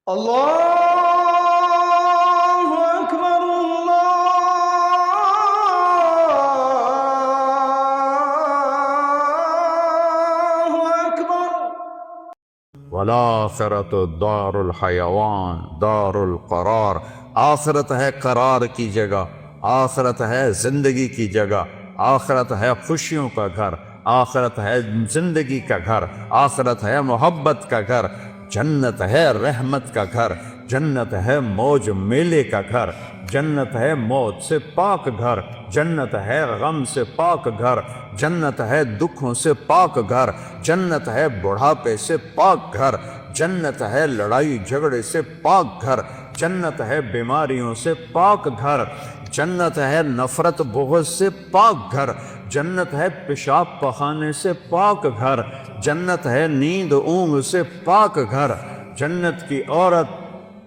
اللہ اکبر اللہ اکبر والآخرت دار الحیوان دار القرار، آخرت ہے قرار کی جگہ، آخرت ہے زندگی کی جگہ، آخرت ہے خوشیوں کا گھر، آخرت ہے زندگی کا گھر، آخرت ہے محبت کا گھر، جنت ہے رحمت کا گھر، جنت ہے موج میلے کا گھر، جنت ہے موت سے پاک گھر، جنت ہے غم سے پاک گھر، جنت ہے دکھوں سے پاک گھر، جنت ہے بڑھاپے سے پاک گھر، جنت ہے لڑائی جھگڑے سے پاک گھر، جنت ہے بیماریوں سے پاک گھر، جنت ہے نفرت بغض سے پاک گھر، جنت ہے پیشاب پخانے سے پاک گھر، جنت ہے نیند اونگ سے پاک گھر، جنت کی عورت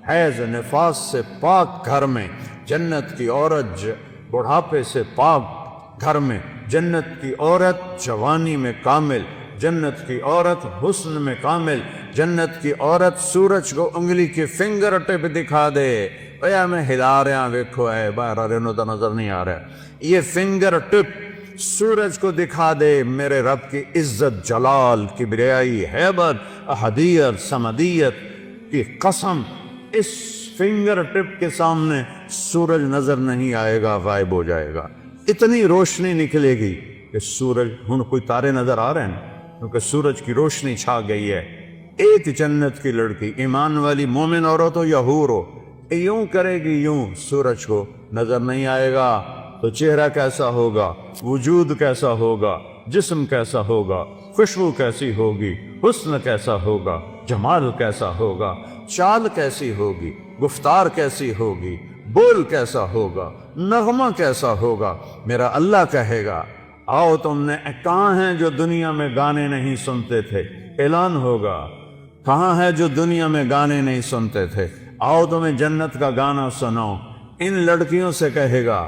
حیض نفاس سے پاک گھر میں، جنت کی عورت بڑھاپے سے پاک گھر میں، جنت کی عورت جوانی میں کامل، جنت کی عورت حسن میں کامل، جنت کی عورت سورج کو انگلی کی فنگر ٹپ دکھا دے، اے میں ہلا رہا ویکھو اے باہر رہنو تو نظر نہیں آ رہا، یہ فنگر ٹپ سورج کو دکھا دے میرے رب کی عزت جلال کبریائی حیبت احدیت سمدیت کی قسم، اس فنگر ٹپ کے سامنے سورج نظر نہیں آئے گا، غائب ہو جائے گا، اتنی روشنی نکلے گی کہ سورج ہن کوئی تارے نظر آ رہے ہیں کیونکہ سورج کی روشنی چھا گئی ہے۔ ایک جنت کی لڑکی ایمان والی مومن عورت ہو یا حور ہو، یوں کرے گی یوں سورج کو نظر نہیں آئے گا تو چہرہ کیسا ہوگا، وجود کیسا ہوگا، جسم کیسا ہوگا، خوشبو کیسی ہوگی، حسن کیسا ہوگا، جمال کیسا ہوگا، چال کیسی ہوگی، گفتار کیسی ہوگی، بول کیسا ہوگا، نغمہ کیسا ہوگا۔ میرا اللہ کہے گا آؤ تم نے کہاں ہیں جو دنیا میں گانے نہیں سنتے تھے، اعلان ہوگا کہاں ہے جو دنیا میں گانے نہیں سنتے تھے، آؤ تمہیں جنت کا گانا سناؤ۔ ان لڑکیوں سے کہے گا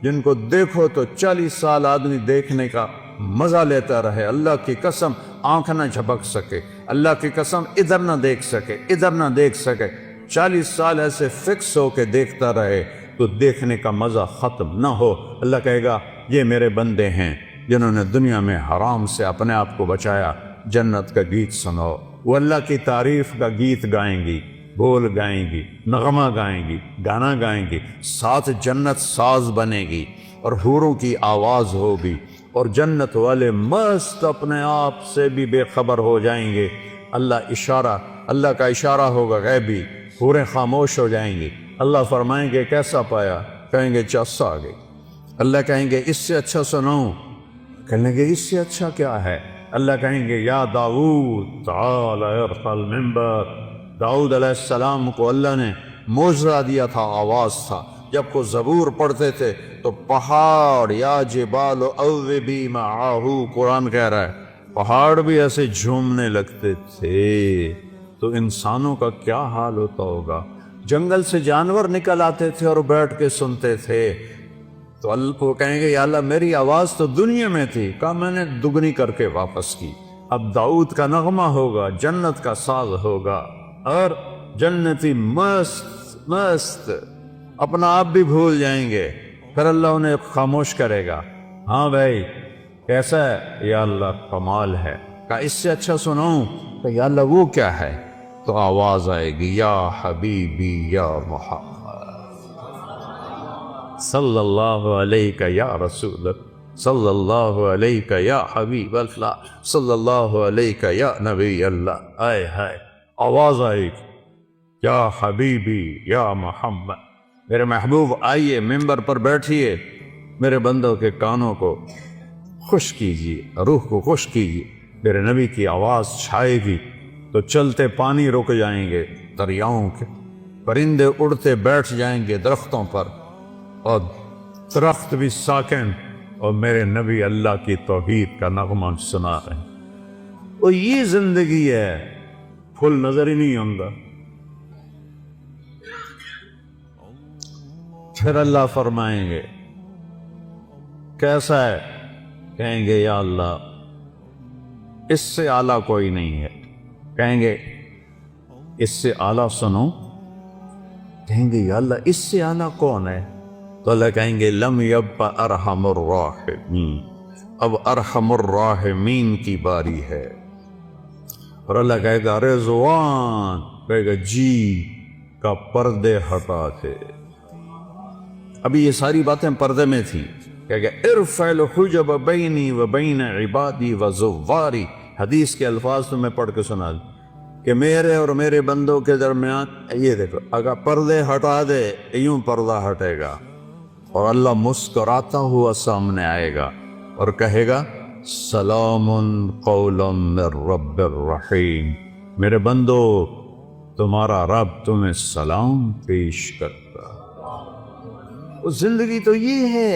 جن کو دیکھو تو 40 سال آدمی دیکھنے کا مزہ لیتا رہے، اللہ کی قسم آنکھ نہ جھپک سکے، اللہ کی قسم ادھر نہ دیکھ سکے، ادھر نہ دیکھ سکے، 40 سال ایسے فکس ہو کے دیکھتا رہے تو دیکھنے کا مزہ ختم نہ ہو۔ اللہ کہے گا یہ میرے بندے ہیں جنہوں نے دنیا میں حرام سے اپنے آپ کو بچایا، جنت کا گیت سناؤ۔ وہ اللہ کی تعریف کا گیت گائیں گی، بول گائیں گی، نغمہ گائیں گی، گانا گائیں گی، ساتھ جنت ساز بنے گی اور حوروں کی آواز ہوگی، اور جنت والے مست اپنے آپ سے بھی بے خبر ہو جائیں گے۔ اللہ کا اشارہ ہوگا غیبی، حوریں خاموش ہو جائیں گی، اللہ فرمائیں گے کیسا پایا، کہیں گے چس آ گئی، اللہ کہیں گے اس سے اچھا سناؤں، کہنے گے اس سے اچھا کیا ہے، اللہ کہیں گے یا داؤد تعال ارقى المنبر۔ داؤد علیہ السلام کو اللہ نے معجزہ دیا تھا، آواز تھا، جب کو زبور پڑھتے تھے تو پہاڑ یا جبال اوبی معاہ، قرآن کہہ رہا ہے پہاڑ بھی ایسے جھومنے لگتے تھے، تو انسانوں کا کیا حال ہوتا ہوگا۔ جنگل سے جانور نکل آتے تھے اور بیٹھ کے سنتے تھے، تو اللہ کو کہیں گے یا اللہ میری آواز تو دنیا میں تھی، کہا میں نے دگنی کر کے واپس کی۔ اب داؤد کا نغمہ ہوگا، جنت کا ساز ہوگا، اور جنتی مست مست اپنا آپ بھی بھول جائیں گے، پھر اللہ انہیں خاموش کرے گا، ہاں بھائی کیسا ہے، یا اللہ کمال ہے، کہا اس سے اچھا سناؤں، کہ یا اللہ وہ کیا ہے، تو آواز آئے گی یا حبیبی یا محمد صلی اللہ علیہ یا رسول، صلی اللہ علیہ یا حبیب اللہ، صلی اللہ علیہ یا نبی اللہ۔ آئے ہائے آواز آئے گی یا حبیبی یا محمد، میرے محبوب آئیے ممبر پر بیٹھیے، میرے بندوں کے کانوں کو خوش کیجیے، روح کو خوش کیجیے، میرے نبی کی آواز چھائے گی تو چلتے پانی رک جائیں گے دریاؤں کے، پرندے اڑتے بیٹھ جائیں گے درختوں پر، اور درخت بھی ساکن، اور میرے نبی اللہ کی توحید کا نغمہ سنا رہے ہیں۔ اور یہ زندگی ہے، پھول نظر ہی نہیں آؤں گا۔ پھر اللہ فرمائیں گے کیسا ہے، کہیں گے یا اللہ اس سے اعلیٰ کوئی نہیں ہے، کہیں گے اس سے اعلیٰ سنو؟ کہیں گے یا اللہ اس سے اعلیٰ کون ہے؟ تو اللہ کہیں گے لم یبق ارحم الراحمین، اب ارحم الراحمین کی باری ہے۔ اور اللہ کہے گا رضوان، کہے گا جی کا پردے ہٹا تھے۔ ابھی یہ ساری باتیں پردے میں تھیں، کہے گا ارفع الحجب بینی و بین عبادی و زواری۔ حدیث کے الفاظ تو میں پڑھ کے سنا دوں کہ میرے اور میرے بندوں کے درمیان یہ دیکھو، اگر پردے ہٹا دے یوں پردہ ہٹے گا، اور اللہ مسکراتا ہوا سامنے آئے گا اور کہے گا سلام قولا من رب الرحیم، میرے بندو تمہارا رب تمہیں سلام پیش کرتا۔ زندگی تو یہ ہے،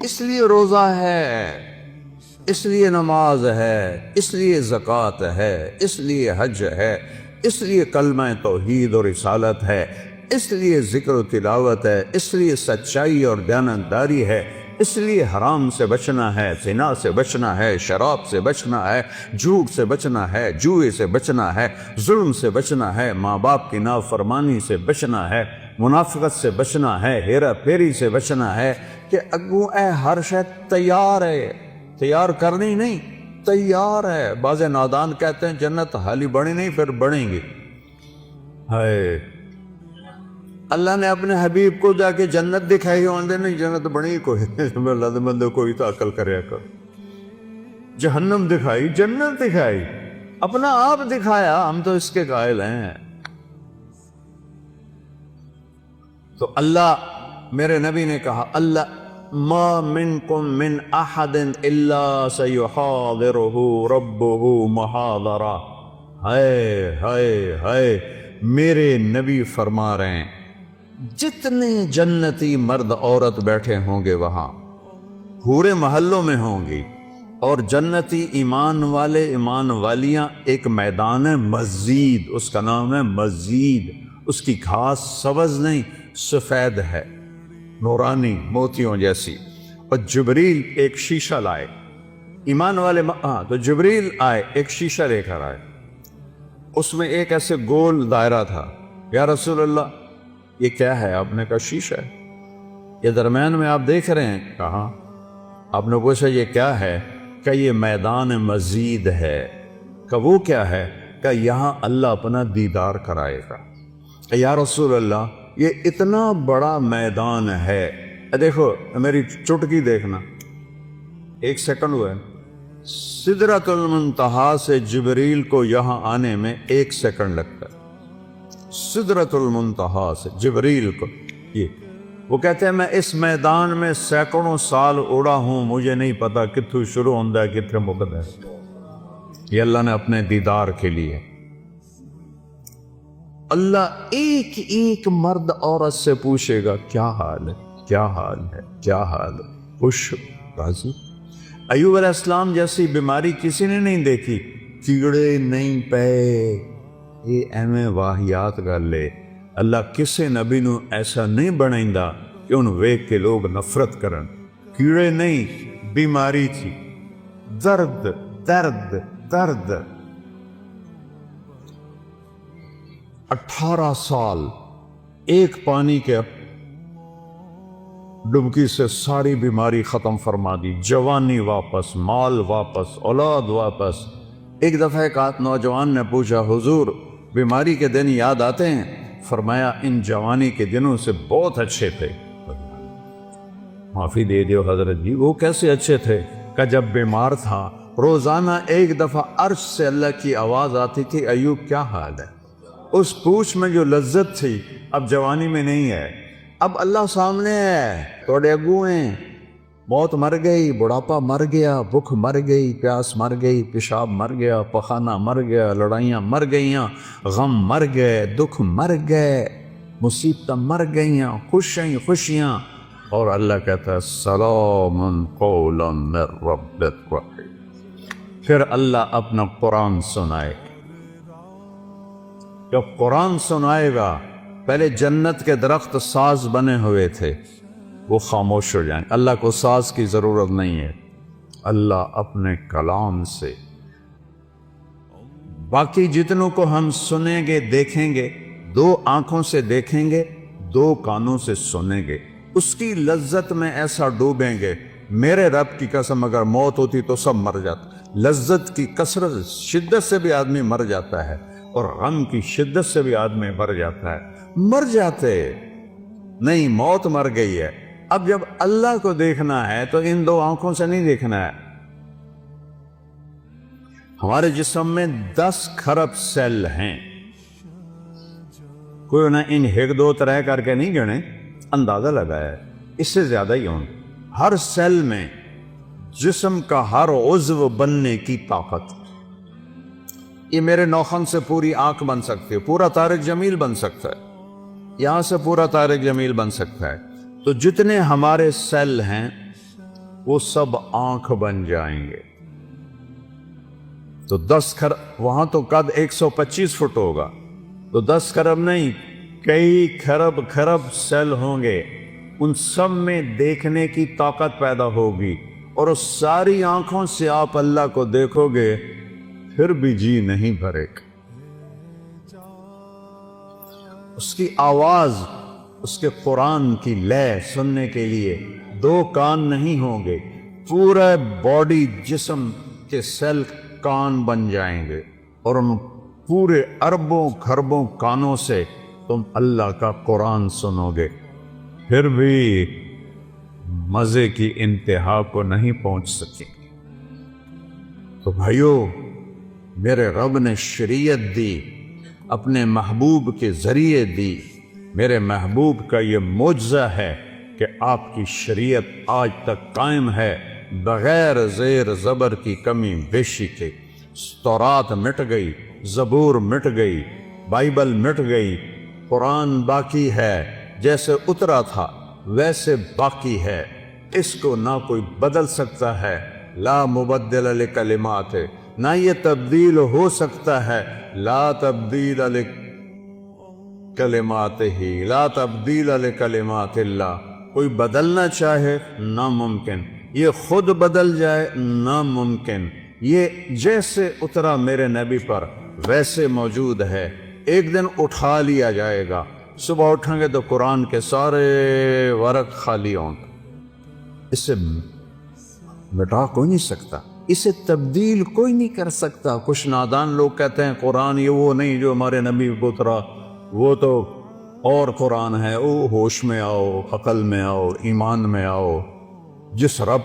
اس لیے روزہ ہے، اس لیے نماز ہے، اس لیے زکوٰۃ ہے، اس لیے حج ہے، اس لیے کلمہ توحید اور رسالت ہے، اس لیے ذکر و تلاوت ہے، اس لیے سچائی اور دیانتداری ہے، اس لیے حرام سے بچنا ہے، زنا سے بچنا ہے، شراب سے بچنا ہے، جھوٹ سے بچنا ہے، جوئے سے بچنا ہے، ظلم سے بچنا ہے، ماں باپ کی نافرمانی سے بچنا ہے، منافقت سے بچنا ہے، ہیرا پھیری سے بچنا ہے، کہ اگوں اے ہر شے تیار ہے، تیار کرنی نہیں، تیار ہے۔ بعض نادان کہتے ہیں جنت حالی بڑی نہیں پھر بڑھیں گی۔ ہائے، اللہ نے اپنے حبیب کو جا کے جنت دکھائی، ہوندے نہیں جنت بنی کوئی، اللہ بندے کوئی تو عقل کریا کر۔ جہنم دکھائی، جنت دکھائی، اپنا آپ دکھایا، ہم تو اس کے قائل ہیں۔ تو اللہ، میرے نبی نے کہا اللہ ما منکم من احد الا سیحاضرہ ربہ محاضرہ۔ ہائے ہائے ہائے، میرے نبی فرما رہے ہیں جتنے جنتی مرد عورت بیٹھے ہوں گے وہاں پورے محلوں میں ہوں گی، اور جنتی ایمان والے ایمان والیاں، ایک میدان ہے مسجد، اس کا نام ہے مسجد، اس کی گھاس سبز نہیں سفید ہے، نورانی موتیوں جیسی، اور جبریل ایک شیشہ لائے، ایمان والے تو جبریل آئے ایک شیشہ لے کر آئے، اس میں ایک ایسے گول دائرہ تھا۔ یا رسول اللہ یہ کیا ہے؟ آپ نے کہا شیشہ ہے، یہ درمیان میں آپ دیکھ رہے ہیں؟ کہاں؟ آپ نے پوچھا یہ کیا ہے؟ کہ یہ میدان مسجد ہے۔ کہ وہ کیا ہے؟ کہ یہاں اللہ اپنا دیدار کرائے گا۔ کہ یا رسول اللہ یہ اتنا بڑا میدان ہے، دیکھو میری چٹکی دیکھنا، ایک سیکنڈ ہوا ہے، سدرۃ المنتہا سے جبریل کو یہاں آنے میں 1 سیکنڈ لگتا ہے، سدرۃ المنتہا سے جبریل کو۔ یہ وہ کہتے ہیں میں اس میدان میں سینکڑوں سال اڑا ہوں، مجھے نہیں پتا کتھوں شروع ہوتا ہے کتھے مکتا ہے۔ یہ اللہ نے اپنے دیدار کے لیے، اللہ ایک ایک مرد عورت سے پوچھے گا کیا حال ہے، کیا حال ہے، کیا حال ہے، خوش راضی؟ ایوب علیہ السلام جیسی بیماری کسی نے نہیں دیکھی، کیڑے نہیں پے، یہ ایویں واہیات گل لے۔ اللہ کسے نبی نو ایسا نہیں بنائندا کہ ان ویک کے لوگ نفرت کرن۔ کیڑے نہیں، بیماری تھی، درد درد درد۔ 18 سال ایک پانی کے ڈبکی سے ساری بیماری ختم فرما دی، جوانی واپس، مال واپس، اولاد واپس۔ ایک دفعہ ایک نوجوان نے پوچھا حضور بیماری کے دن یاد آتے ہیں؟ فرمایا ان جوانی کے دنوں سے بہت اچھے تھے۔ معافی دے دیو حضرت جی، وہ کیسے اچھے تھے؟ کہ جب بیمار تھا روزانہ ایک دفعہ عرش سے اللہ کی آواز آتی تھی ایوب کیا حال ہے؟ اس پوچھ میں جو لذت تھی اب جوانی میں نہیں ہے۔ اب اللہ سامنے ہے، توڑے اگو ہیں، موت مر گئی، بڑھاپا مر گیا، بھوک مر گئی، پیاس مر گئی، پیشاب مر گیا، پخانہ مر گیا، لڑائیاں مر گئیاں، غم مر گئے، دکھ مر گئے، مصیبتیں مر گئیاں، خوشیاں، اور اللہ کہتا ہے سلام قولا من رب الرحیم۔ پھر اللہ اپنا قرآن سنائے، جب قرآن سنائے گا، پہلے جنت کے درخت ساز بنے ہوئے تھے، وہ خاموش ہو جائیں۔ اللہ کو ساز کی ضرورت نہیں ہے، اللہ اپنے کلام سے باقی جتنوں کو ہم سنیں گے دیکھیں گے، 2 آنکھوں سے دیکھیں گے، 2 کانوں سے سنیں گے، اس کی لذت میں ایسا ڈوبیں گے، میرے رب کی قسم اگر موت ہوتی تو سب مر جاتا۔ لذت کی کثرت شدت سے بھی آدمی مر جاتا ہے، اور غم کی شدت سے بھی آدمی مر جاتا ہے۔ مر جاتے نہیں، موت مر گئی ہے۔ اب جب اللہ کو دیکھنا ہے تو ان 2 آنکھوں سے نہیں دیکھنا ہے۔ ہمارے جسم میں 10 کھرب سیل ہیں، کوئی نہ ان 1 2 3 کر کے نہیں گنے، اندازہ لگایا ہے، اس سے زیادہ ہی ہوں۔ ہر سیل میں جسم کا ہر عضو بننے کی طاقت۔ یہ میرے نوخن سے پوری آنکھ بن سکتی ہے، پورا طارق جمیل بن سکتا ہے، یہاں سے پورا طارق جمیل بن سکتا ہے۔ تو جتنے ہمارے سیل ہیں وہ سب آنکھ بن جائیں گے۔ تو 10 کھرب، وہاں تو قد 125 فٹ ہوگا، تو 10 کھرب نہیں، کئی کھرب سیل ہوں گے، ان سب میں دیکھنے کی طاقت پیدا ہوگی، اور اس ساری آنکھوں سے آپ اللہ کو دیکھو گے، پھر بھی جی نہیں بھرے گا۔ اس کی آواز، اس کے قرآن کی لے سننے کے لیے 2 کان نہیں ہوں گے، پورے باڈی جسم کے سیل کان بن جائیں گے، اور ان پورے اربوں کھربوں کانوں سے تم اللہ کا قرآن سنو گے، پھر بھی مزے کی انتہا کو نہیں پہنچ سکیں۔ تو بھائیو، میرے رب نے شریعت دی، اپنے محبوب کے ذریعے دی۔ میرے محبوب کا یہ معجزہ ہے کہ آپ کی شریعت آج تک قائم ہے، بغیر زیر زبر کی کمی بیشی کے۔ تورات مٹ گئی، زبور مٹ گئی، بائبل مٹ گئی، قرآن باقی ہے، جیسے اترا تھا ویسے باقی ہے، اس کو نہ کوئی بدل سکتا ہے، لا مبدل لکلمات، نہ یہ تبدیل ہو سکتا ہے، لا تبدیل لکلمات ہی، لا تبدیل لکلمات اللہ۔ کوئی بدلنا چاہے ناممکن، یہ خود بدل جائے ناممکن، یہ جیسے اترا میرے نبی پر ویسے موجود ہے، ایک دن اٹھا لیا جائے گا۔ صبح اٹھیں گے تو قرآن کے سارے ورق خالی ہوں گے، اسے مٹا کوئی نہیں سکتا، اسے تبدیل کوئی نہیں کر سکتا۔ کچھ نادان لوگ کہتے ہیں قرآن یہ وہ نہیں جو ہمارے نبی کو اترا، وہ تو اور قرآن ہے، او ہوش میں آؤ، عقل میں آؤ، ایمان میں آؤ۔ جس رب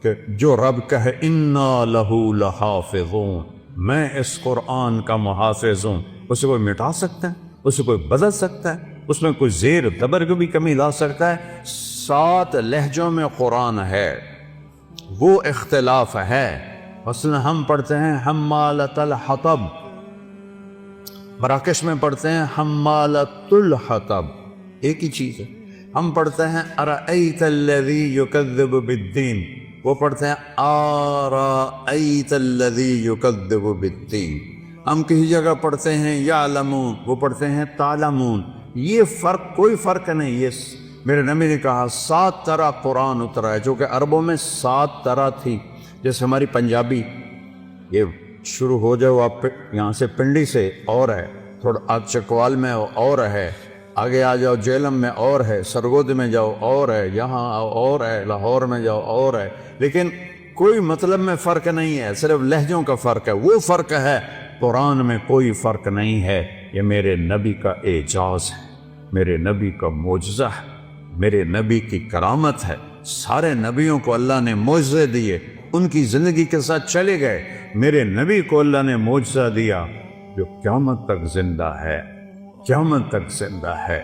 کہ جو رب کہے انا لہو لحافظون، میں اس قرآن کا محافظ ہوں، اسے کوئی مٹا سکتا ہے؟ اسے کوئی بدل سکتا ہے؟ اس میں کوئی زیر دبر کو بھی کمی لا سکتا ہے؟ 7 لہجوں میں قرآن ہے، وہ اختلاف ہے۔ مثلا ہم پڑھتے ہیں حمالۃ الحطب، مراکش میں پڑھتے ہیں حمالۃ الحطب، ایک ہی چیز ہے۔ ہم پڑھتے ہیں ارأیت الذی یکذب بالدین، وہ پڑھتے ہیں آرأیت الذی یکذب بالدین۔ ہم کسی جگہ پڑھتے ہیں یعلمون، وہ پڑھتے ہیں تعلمون۔ یہ فرق، کوئی فرق نہیں۔ یہ میرے نبی نے کہا 7 طرح قرآن اترا ہے، جو کہ عربوں میں 7 طرح تھی۔ جیسے ہماری پنجابی، یہ شروع ہو جاؤ آپ یہاں سے پنڈی سے اور ہے، تھوڑا آج چکوال میں اور ہے، آگے آ جاؤ جیلم میں اور ہے، سرگود میں جاؤ اور ہے، یہاں آؤ اور ہے، لاہور میں جاؤ اور ہے، لیکن کوئی مطلب میں فرق نہیں ہے، صرف لہجوں کا فرق ہے۔ وہ فرق ہے، قرآن میں کوئی فرق نہیں ہے۔ یہ میرے نبی کا اعجاز ہے، میرے نبی کا معجزہ ہے، میرے نبی کی کرامت ہے۔ سارے نبیوں کو اللہ نے معجزے دیے، ان کی زندگی کے ساتھ چلے گئے۔ میرے نبی کو اللہ نے معجزہ دیا جو قیامت تک زندہ ہے، قیامت تک زندہ ہے۔